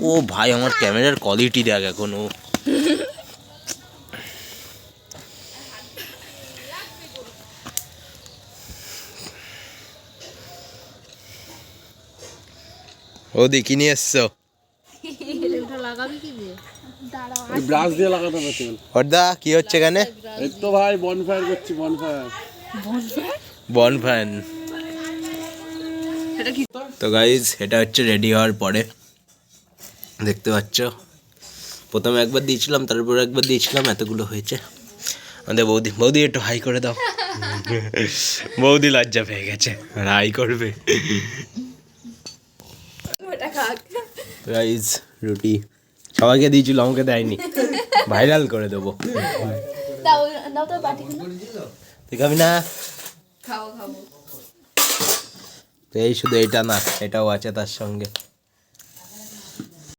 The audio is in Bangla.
ও ভাই আমার ক্যামেরার কোয়ালিটি দেখ এখন ও ও দেখি নিয়ে এসছো ব্রাশ দিয়ে লাগাতে হবে। হরদা কি হচ্ছে এখানে? এই তো ভাই বনফায়ার করছি, বনফায়ার। বনফায়ার। তো গাইজ এটা হচ্ছে রেডি হওয়ার পরে দেখতে পাচ্ছ, প্রথমে একবার দিয়েছিলাম, তারপর একবার দিয়েছিলাম, এতগুলো হয়েছে। আমাদের বৌদি, বৌদি একটু হাই করে দাও। বৌদি লজ্জা পেয়ে গেছে, আর হাই করবে। গাইজ রুটি সবাইকে দিয়েছিল, আমাকে দেয়নি, ভাইরাল করে দেবো। তুই খাবি না? এই শুধু এটা না, এটাও আছে তার সঙ্গে।